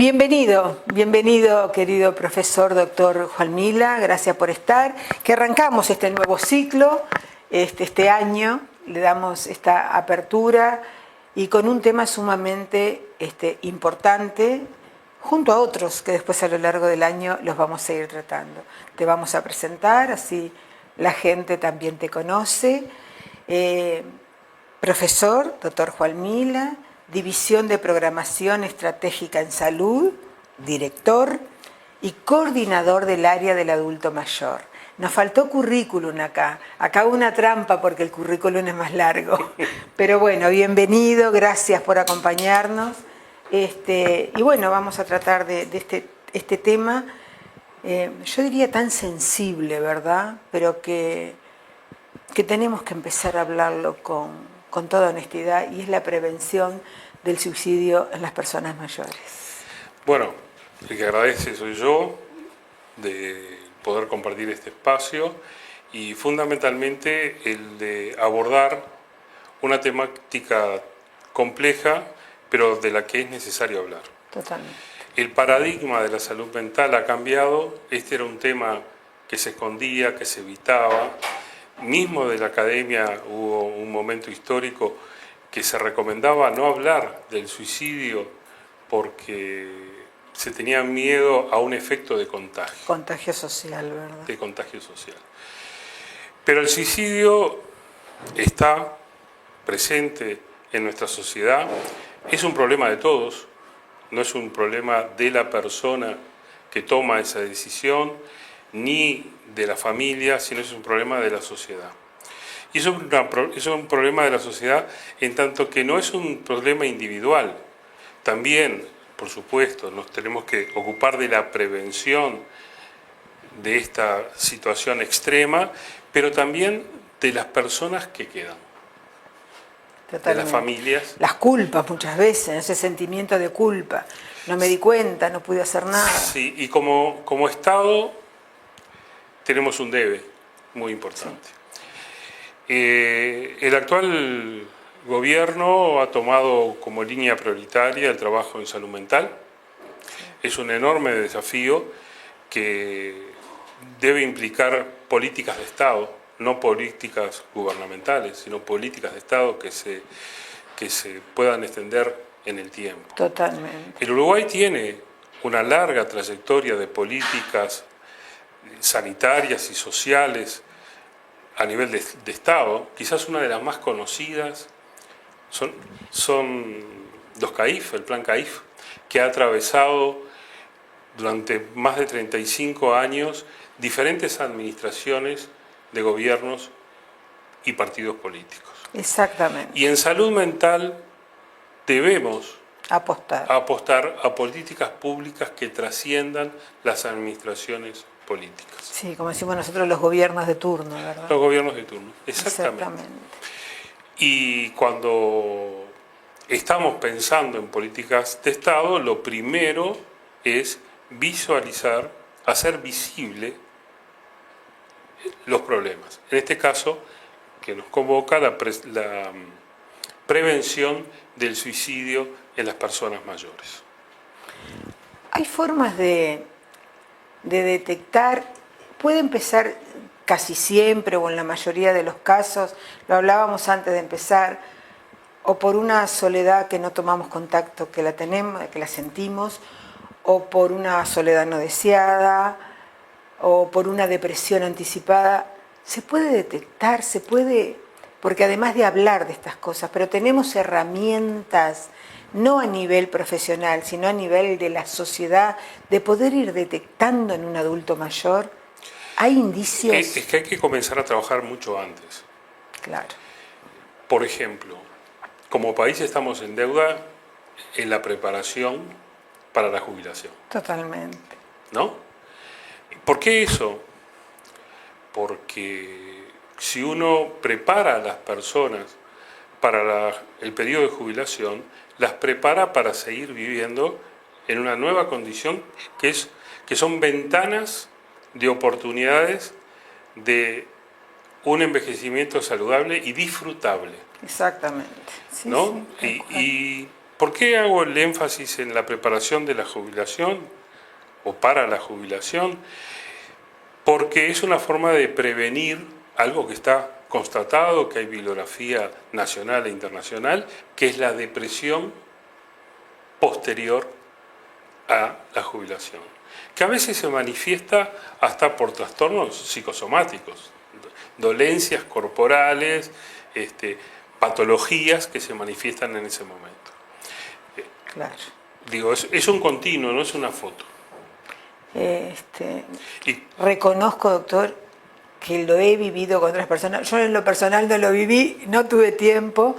Bienvenido querido profesor doctor Juan Mila, gracias por estar, que arrancamos este nuevo ciclo, este año, le damos esta apertura y con un tema sumamente importante, junto a otros que después a lo largo del año los vamos a ir tratando. Te vamos a presentar, así la gente también te conoce. Profesor, doctor Juan Mila, División de Programación Estratégica en Salud, director y coordinador del área del adulto mayor. Nos faltó currículum acá. Acá hubo una trampa porque el currículum es más largo. Pero bueno, bienvenido, gracias por acompañarnos. Y bueno, vamos a tratar de este tema, yo diría tan sensible, ¿verdad? Pero que tenemos que empezar a hablarlo con toda honestidad, y es la prevención del suicidio en las personas mayores. Bueno, el que agradece soy yo de poder compartir este espacio y fundamentalmente el de abordar una temática compleja, pero de la que es necesario hablar. Totalmente. El paradigma de la salud mental ha cambiado. Este era un tema que se escondía, que se evitaba. Mismo de la academia hubo un momento histórico que se recomendaba no hablar del suicidio porque se tenía miedo a un efecto de contagio. Contagio social, ¿verdad? De contagio social. Pero el suicidio está presente en nuestra sociedad, es un problema de todos, no es un problema de la persona que toma esa decisión, ni de la familia, sino es un problema de la sociedad. Y es un problema de la sociedad en tanto que no es un problema individual. También, por supuesto, nos tenemos que ocupar de la prevención de esta situación extrema, pero también de las personas que quedan. Totalmente. De las familias. Las culpas muchas veces, ese sentimiento de culpa. No me di cuenta, no pude hacer nada. Sí, y como Estado tenemos un debe muy importante. Sí. El actual gobierno ha tomado como línea prioritaria el trabajo en salud mental. Es un enorme desafío que debe implicar políticas de Estado, no políticas gubernamentales, sino políticas de Estado que se puedan extender en el tiempo. Totalmente. El Uruguay tiene una larga trayectoria de políticas sanitarias y sociales a nivel de Estado. Quizás una de las más conocidas son los CAIF, el plan CAIF, que ha atravesado durante más de 35 años diferentes administraciones de gobiernos y partidos políticos. Exactamente. Y en salud mental debemos apostar a políticas públicas que trasciendan las administraciones políticas. Sí, como decimos nosotros, los gobiernos de turno, ¿verdad? Los gobiernos de turno, exactamente. Y cuando estamos pensando en políticas de Estado, lo primero es visualizar, hacer visible los problemas. En este caso, que nos convoca la prevención del suicidio en las personas mayores. Hay formas de detectar, puede empezar casi siempre o en la mayoría de los casos, lo hablábamos antes de empezar, o por una soledad que no tomamos contacto, que la tenemos, que la sentimos, o por una soledad no deseada, o por una depresión anticipada. Se puede detectar, porque además de hablar de estas cosas, pero tenemos herramientas, no a nivel profesional, sino a nivel de la sociedad, de poder ir detectando en un adulto mayor. ¿Hay indicios? Es que hay que comenzar a trabajar mucho antes. Claro. Por ejemplo, como país estamos en deuda en la preparación para la jubilación. Totalmente. ¿No? ¿Por qué eso? Porque si uno prepara a las personas para el periodo de jubilación, las prepara para seguir viviendo en una nueva condición que son ventanas de oportunidades de un envejecimiento saludable y disfrutable. Exactamente. Sí, ¿no? Sí, ¿Por qué hago el énfasis en la preparación de la jubilación o para la jubilación? Porque es una forma de prevenir algo que está constatado, que hay bibliografía nacional e internacional, que es la depresión posterior a la jubilación, que a veces se manifiesta hasta por trastornos psicosomáticos, dolencias corporales, patologías que se manifiestan en ese momento. Claro. Digo, es un continuo, no es una foto. Reconozco, doctor, que lo he vivido con otras personas. Yo en lo personal no lo viví, no tuve tiempo,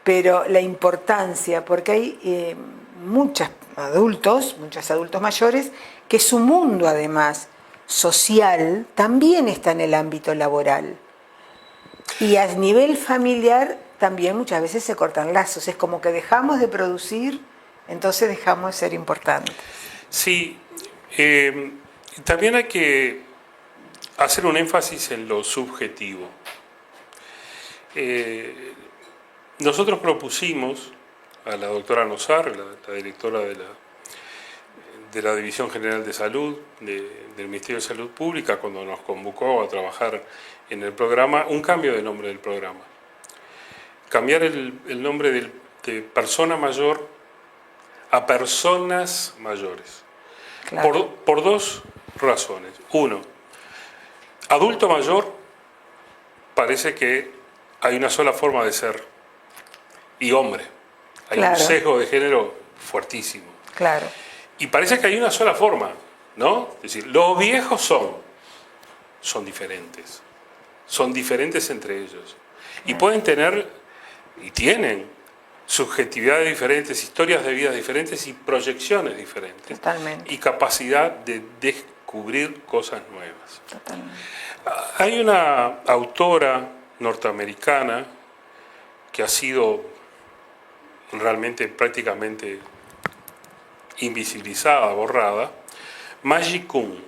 pero la importancia, porque hay muchos adultos mayores, que su mundo además social también está en el ámbito laboral. Y a nivel familiar también muchas veces se cortan lazos. Es como que dejamos de producir, entonces dejamos de ser importantes. Sí, también hay que hacer un énfasis en lo subjetivo. Nosotros propusimos a la doctora Nosar, la directora de la División General de Salud del Ministerio de Salud Pública, cuando nos convocó a trabajar en el programa, un cambio de nombre del programa. Cambiar el nombre de persona mayor a personas mayores. Claro. Por dos razones. Uno, adulto mayor parece que hay una sola forma de ser, y hombre. Hay un sesgo de género fuertísimo. Claro. Y parece que hay una sola forma, ¿no? Es decir, los viejos son diferentes. Son diferentes entre ellos. Y pueden tener, y tienen, subjetividades diferentes, historias de vida diferentes y proyecciones diferentes. Totalmente. Y capacidad de descubrir cosas nuevas. Totalmente. Hay una autora norteamericana que ha sido realmente prácticamente invisibilizada, borrada, Maggie Kuhn.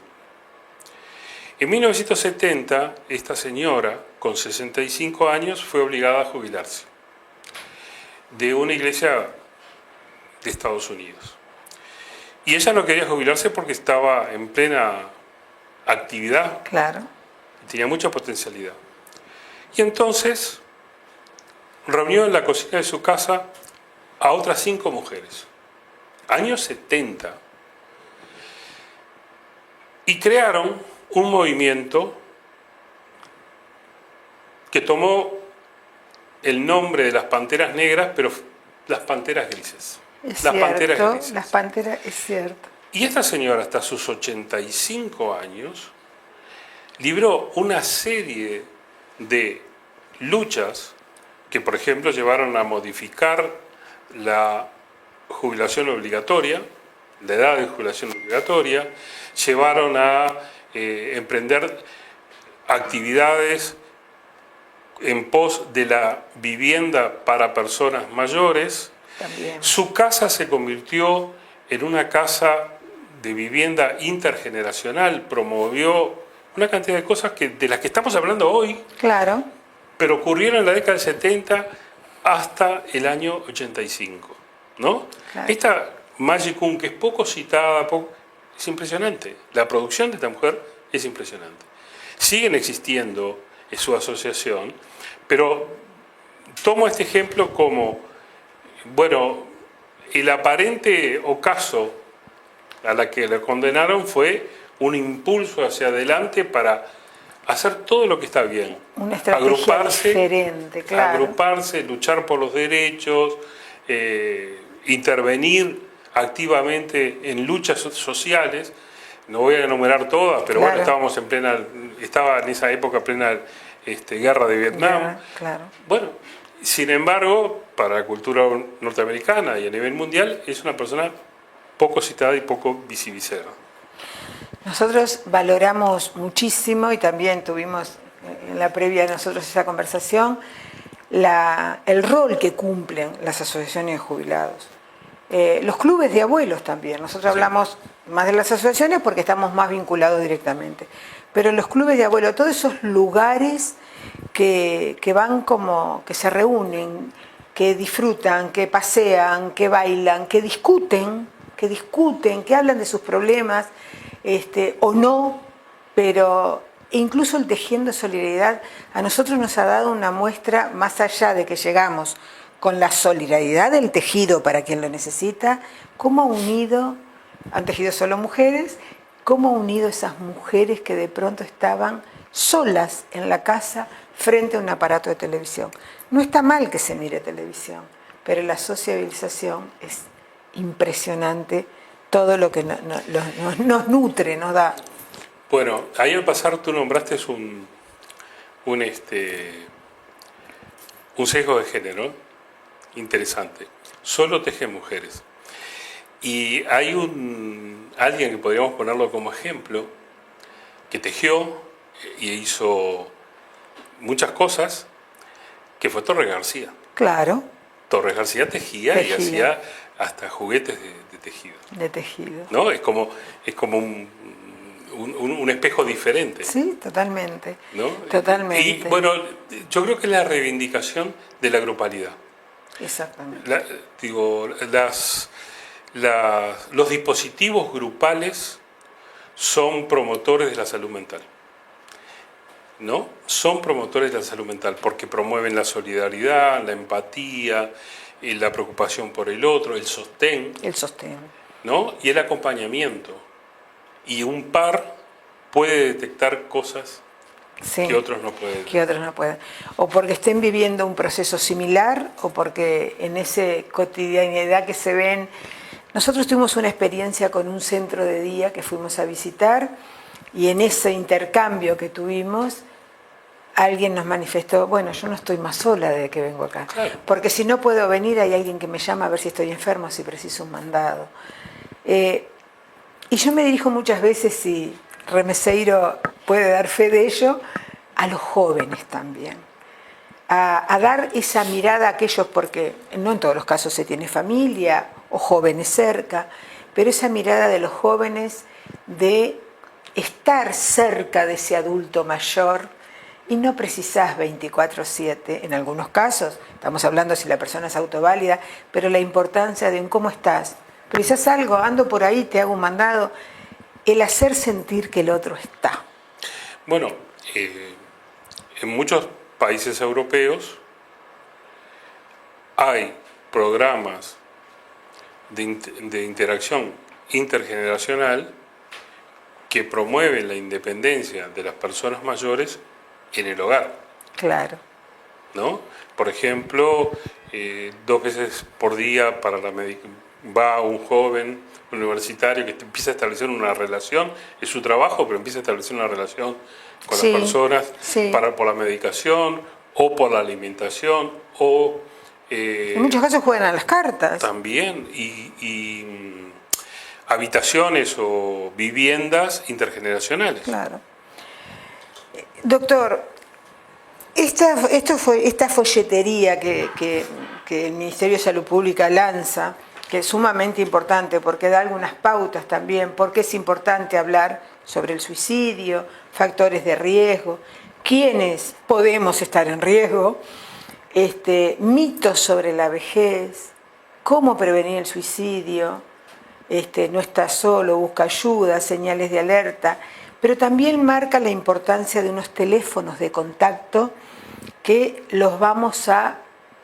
En 1970, esta señora, con 65 años, fue obligada a jubilarse de una iglesia de Estados Unidos. Y ella no quería jubilarse porque estaba en plena actividad. Claro. Tenía mucha potencialidad. Y entonces reunió en la cocina de su casa a otras 5 mujeres, años 70, y crearon un movimiento que tomó el nombre de las panteras negras, pero las panteras grises. Es cierto, panteras grises. Las panteras, es cierto. Y esta señora, hasta sus 85 años, libró una serie de luchas que, por ejemplo, llevaron a modificar la jubilación obligatoria, la edad de jubilación obligatoria, llevaron a emprender actividades en pos de la vivienda para personas mayores. También. Su casa se convirtió en una casa de vivienda intergeneracional, promovió una cantidad de cosas de las que estamos hablando hoy. Claro. Pero ocurrieron en la década del 70 hasta el año 85, ¿no? Claro. Esta Maggie Kuhn, que es poco citada, es impresionante. La producción de esta mujer es impresionante. Siguen existiendo su asociación, pero tomo este ejemplo como, bueno, el aparente ocaso a la que le condenaron fue un impulso hacia adelante para hacer todo lo que está bien. Una estrategia diferente, claro. Agruparse, luchar por los derechos, intervenir activamente en luchas sociales. No voy a enumerar todas, pero claro. Bueno, estaba en esa época plena guerra de Vietnam. Claro. Bueno, sin embargo, para la cultura norteamericana y a nivel mundial, es una persona poco citada y poco visibilizada. Nosotros valoramos muchísimo, y también tuvimos en la previa de nosotros esa conversación, el rol que cumplen las asociaciones de jubilados. Los clubes de abuelos también. Nosotros hablamos más de las asociaciones porque estamos más vinculados directamente. Pero los clubes de abuelos, todos esos lugares que van como, que se reúnen, que disfrutan, que pasean, que bailan, que discuten, que hablan de sus problemas, o no, pero incluso el Tejiendo Solidaridad a nosotros nos ha dado una muestra, más allá de que llegamos con la solidaridad del tejido para quien lo necesita, cómo ha unido, han tejido solo mujeres, cómo ha unido esas mujeres que de pronto estaban solas en la casa frente a un aparato de televisión. No está mal que se mire televisión, pero la sociabilización es impresionante, todo lo que nos nutre, nos da. Bueno, ahí al pasar tú nombraste un sesgo de género interesante. Solo teje mujeres. Y hay alguien que podríamos ponerlo como ejemplo, que tejió y hizo muchas cosas, que fue Torres García. Claro. Torres García tejía y hacía hasta juguetes de tejido. De tejido. ¿No? Es como un espejo diferente. Sí, totalmente. ¿No? Totalmente. Y bueno, yo creo que es la reivindicación de la grupalidad. Exactamente. Los dispositivos grupales son promotores de la salud mental. ¿No? Son promotores de la salud mental porque promueven la solidaridad, la empatía, la preocupación por el otro, el sostén. El sostén. ¿No? Y el acompañamiento. Y un par puede detectar cosas que otros no pueden. Que otros no pueden. O porque estén viviendo un proceso similar, o porque en esa cotidianidad que se ven. Nosotros tuvimos una experiencia con un centro de día que fuimos a visitar, y en ese intercambio que tuvimos, alguien nos manifestó, bueno, yo no estoy más sola desde que vengo acá. Claro. Porque si no puedo venir, hay alguien que me llama a ver si estoy enfermo, si preciso un mandado. Y yo me dirijo muchas veces, y Remeseiro puede dar fe de ello, a los jóvenes también. A dar esa mirada a aquellos, porque no en todos los casos se tiene familia o jóvenes cerca, pero esa mirada de los jóvenes de estar cerca de ese adulto mayor, y no precisás 24/7 en algunos casos, estamos hablando si la persona es autoválida, pero la importancia de un cómo estás. Precisás algo, ando por ahí, te hago un mandado, el hacer sentir que el otro está. Bueno, en muchos países europeos hay programas de interacción intergeneracional que promueven la independencia de las personas mayores en el hogar. Claro. ¿No? Por ejemplo, 2 veces por día va un joven universitario que empieza a establecer una relación, es su trabajo, pero empieza a establecer una relación con las personas por la medicación o por la alimentación o... en muchos casos juegan a las cartas. También, y habitaciones o viviendas intergeneracionales. Claro. Doctor, esta folletería que el Ministerio de Salud Pública lanza, que es sumamente importante porque da algunas pautas también, porque es importante hablar sobre el suicidio, factores de riesgo, quiénes podemos estar en riesgo, mitos sobre la vejez, cómo prevenir el suicidio, no estás solo, busca ayuda, señales de alerta, pero también marca la importancia de unos teléfonos de contacto que los vamos a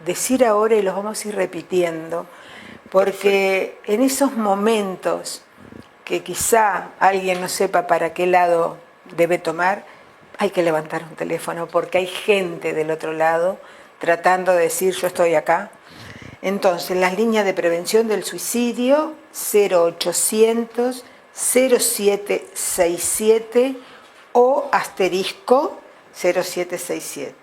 decir ahora y los vamos a ir repitiendo, porque en esos momentos que quizá alguien no sepa para qué lado debe tomar, hay que levantar un teléfono porque hay gente del otro lado tratando de decir yo estoy acá. Entonces, las líneas de prevención del suicidio 0800 0767 o asterisco 0767.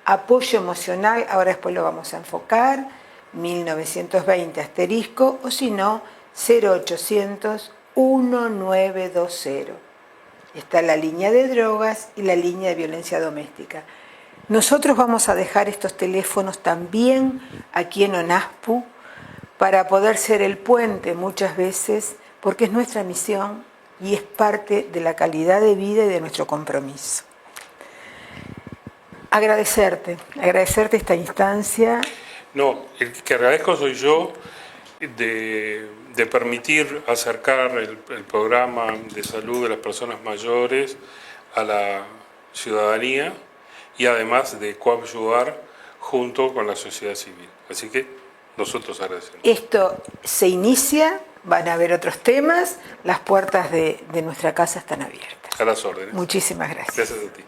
Apoyo emocional, ahora después lo vamos a enfocar, 1920 asterisco, o si no, 0800 1920. Está la línea de drogas y la línea de violencia doméstica. Nosotros vamos a dejar estos teléfonos también aquí en ONASPU para poder ser el puente muchas veces, porque es nuestra misión y es parte de la calidad de vida y de nuestro compromiso. Agradecerte esta instancia. No, el que agradezco soy yo de permitir acercar el programa de salud de las personas mayores a la ciudadanía y además de coadyuvar junto con la sociedad civil. Así que nosotros agradecemos. Esto se inicia, van a haber otros temas, las puertas de nuestra casa están abiertas. A las órdenes. Muchísimas gracias. Gracias a ti.